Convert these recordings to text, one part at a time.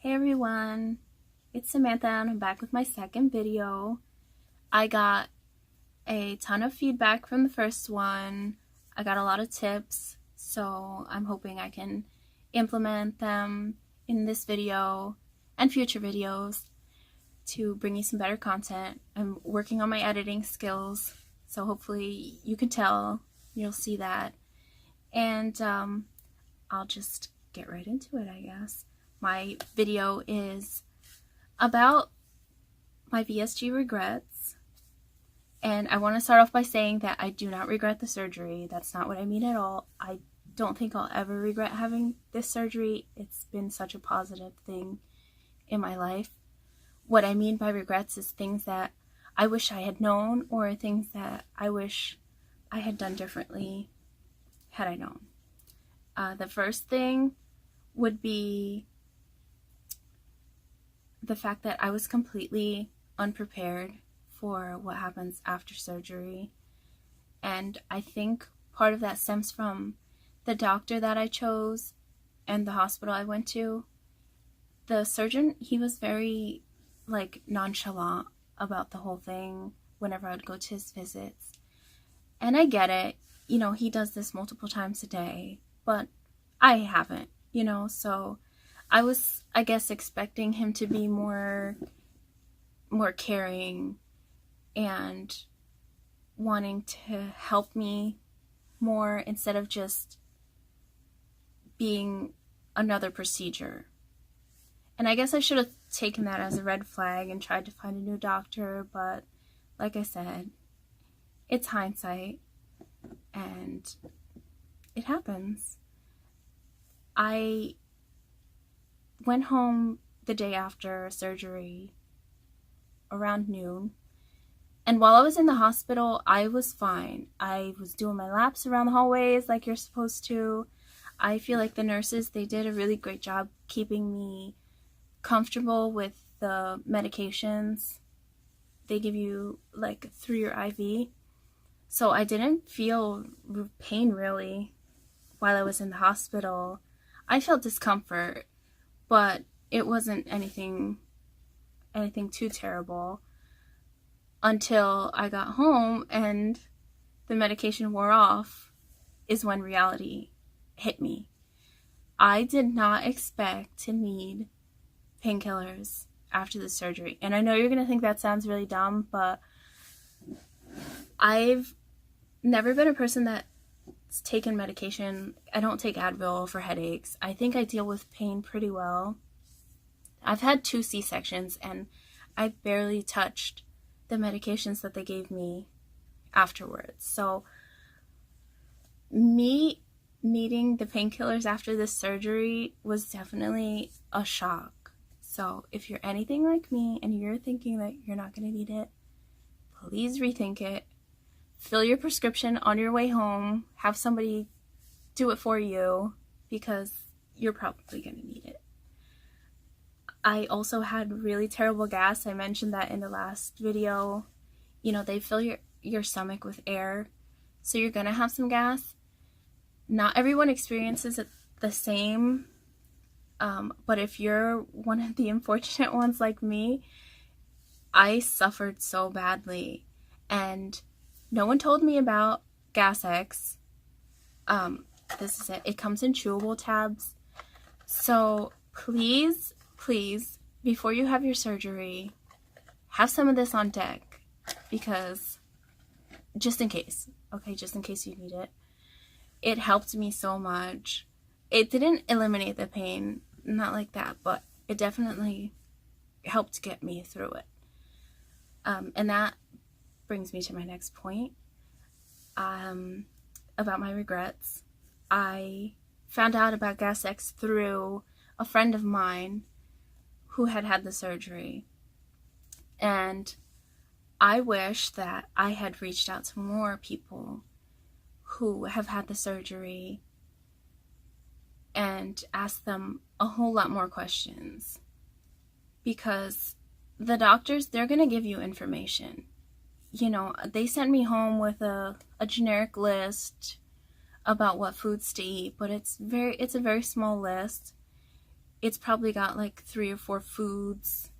Hey everyone, it's Samantha and I'm back with my second video. I got a ton of feedback from the first one. I got a lot of tips, so I'm hoping I can implement them in this video and future videos to bring you some better content. I'm working on my editing skills, so hopefully you can tell, you'll see that. And I'll just get right into it, I guess. My video is about my VSG regrets, and I want to start off by saying that I do not regret the surgery. That's not what I mean at all. I don't think I'll ever regret having this surgery. It's been such a positive thing in my life. What I mean by regrets is things that I wish I had known, or things that I wish I had done differently had I known. The first thing would be the fact that I was completely unprepared for what happens after surgery. And I think part of that stems from the doctor that I chose and the hospital I went to. The surgeon, he was very nonchalant about the whole thing whenever I would go to his visits. And I get it, he does this multiple times a day, but I haven't, so I was, I guess, expecting him to be more caring and wanting to help me more instead of just being another procedure. And I guess I should have taken that as a red flag and tried to find a new doctor, but like I said, it's hindsight and it happens. I went home the day after surgery around noon, and while I was in the hospital, I was fine. I was doing my laps around the hallways like you're supposed to. I feel like the nurses, they did a really great job keeping me comfortable with the medications they give you through your IV. So I didn't feel pain really while I was in the hospital. I felt discomfort, but it wasn't anything too terrible until I got home and the medication wore off is when reality hit me. I did not expect to need painkillers after the surgery. And I know you're going to think that sounds really dumb, but I've never been a person that's taken medication. I don't take Advil for headaches. I think I deal with pain pretty well. I've had 2 C-sections and I barely touched the medications that they gave me afterwards. So me needing the painkillers after this surgery was definitely a shock. So if you're anything like me and you're thinking that you're not going to need it, please rethink it. Fill your prescription on your way home. Have somebody do it for you because you're probably going to need it. I also had really terrible gas. I mentioned that in the last video. They fill your stomach with air, so you're going to have some gas. Not everyone experiences it the same, but if you're one of the unfortunate ones like me, I suffered so badly. And no one told me about Gas-X. This is it. It comes in chewable tabs. So please, before you have your surgery, have some of this on deck, because just in case you need it. It helped me so much. It didn't eliminate the pain, not like that, but it definitely helped get me through it. And that brings me to my next point, about my regrets. I found out about Gas-X through a friend of mine who had the surgery, and I wish that I had reached out to more people who have had the surgery and asked them a whole lot more questions, because the doctors, they're going to give you information. They sent me home with a generic list about what foods to eat, but it's a very small list. it's probably got like 3 or 4 foods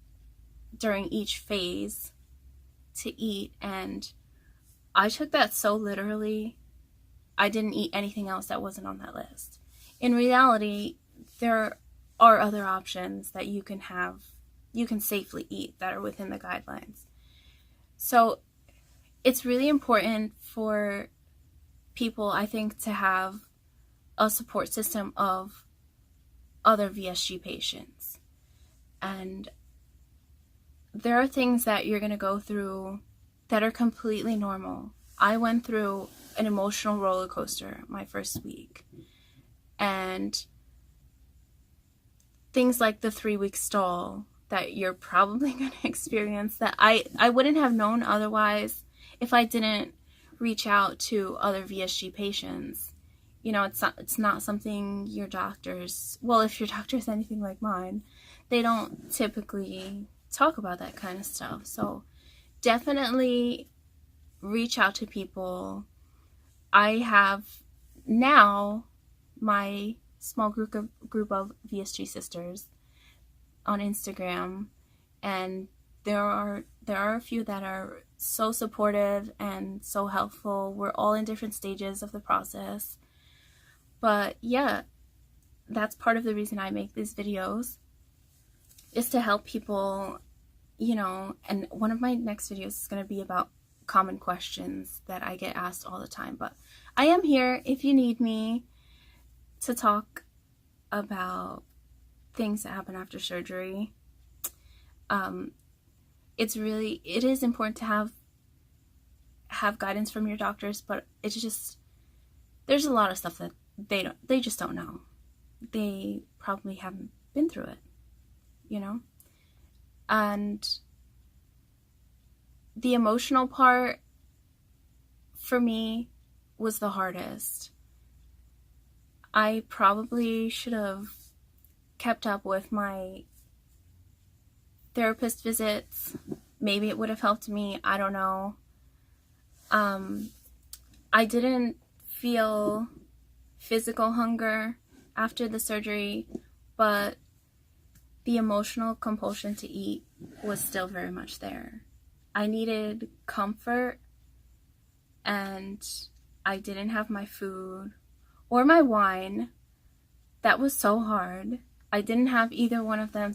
during each phase to eat, and I took that so literally. I didn't eat anything else that wasn't on that list. In reality, there are other options that you can safely eat that are within the guidelines. So it's really important for people, I think, to have a support system of other VSG patients. And there are things that you're going to go through that are completely normal. I went through an emotional roller coaster my first week. And things like the 3-week stall that you're probably going to experience that I wouldn't have known otherwise if I didn't reach out to other VSG patients. You know, it's not something your doctors, well, if your doctor is anything like mine, they don't typically talk about that kind of stuff. So definitely reach out to people. I have now my small group of VSG sisters on Instagram, and there are a few that are so supportive and so helpful. We're all in different stages of the process. But yeah, that's part of the reason I make these videos, is to help people, you know, and one of my next videos is going to be about common questions that I get asked all the time. But I am here if you need me to talk about things that happen after surgery. It is important to have guidance from your doctors, but it's just, there's a lot of stuff that they just don't know. They probably haven't been through it, you know? And the emotional part for me was the hardest. I probably should have kept up with my therapist visits. Maybe it would have helped me. I don't know. I didn't feel physical hunger after the surgery, but the emotional compulsion to eat was still very much there. I needed comfort, and I didn't have my food or my wine. That was so hard. I didn't have either one of them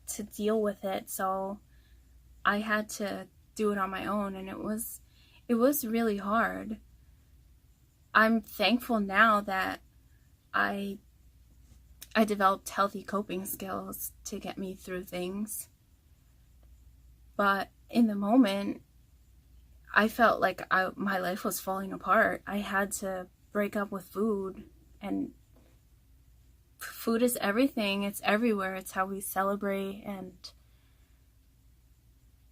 to deal with it, so I had to do it on my own, and it was really hard. I'm thankful now that I developed healthy coping skills to get me through things. But in the moment, I felt like my life was falling apart. I had to break up with food, and food is everything. It's everywhere. It's how we celebrate, and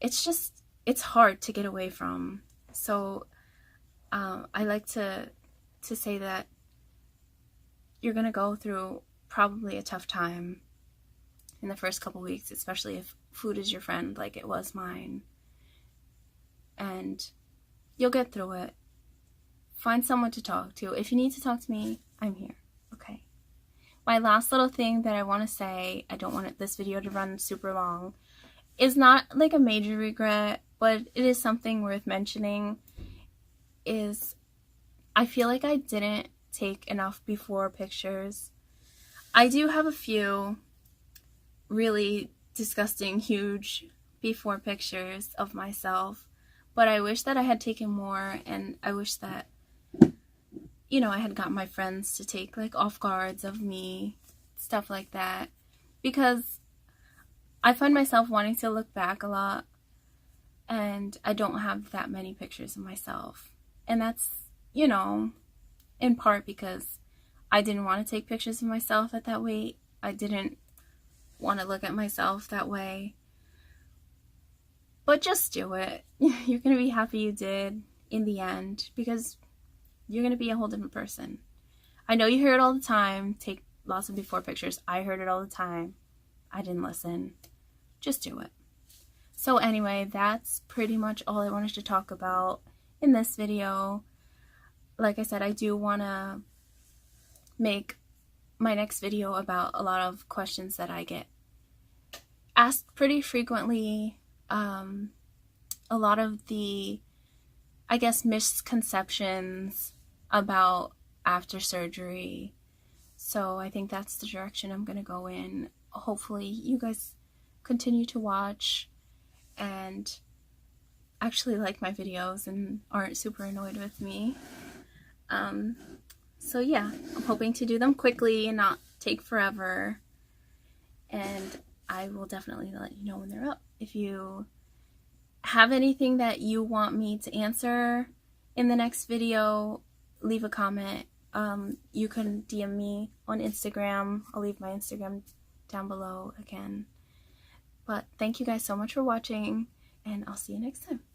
it's hard to get away from. So I like to say that you're going to go through probably a tough time in the first couple weeks, especially if food is your friend like it was mine. And you'll get through it. Find someone to talk to. If you need to talk to me, I'm here, okay? My last little thing that I want to say, I don't want this video to run super long, is not like a major regret, but it is something worth mentioning, is I feel like I didn't take enough before pictures. I do have a few really disgusting, huge before pictures of myself, but I wish that I had taken more, and I wish that, you know, I had got my friends to take like off guards of me, stuff like that, because I find myself wanting to look back a lot, and I don't have that many pictures of myself. And that's, you know, in part because I didn't want to take pictures of myself at that weight. I didn't want to look at myself that way. But just do it. You're going to be happy you did in the end, because you're going to be a whole different person. I know you hear it all the time, take lots of before pictures. I heard it all the time. I didn't listen. Just do it. So anyway, that's pretty much all I wanted to talk about in this video. Like I said, I do want to make my next video about a lot of questions that I get asked pretty frequently. A lot of the, I guess, misconceptions about after surgery. So I think that's the direction I'm going to go in. Hopefully you guys continue to watch and actually like my videos and aren't super annoyed with me. So yeah, I'm hoping to do them quickly and not take forever. And I will definitely let you know when they're up. If you have anything that you want me to answer in the next video, leave a comment. You can DM me on Instagram. I'll leave my Instagram down below again. But thank you guys so much for watching, and I'll see you next time.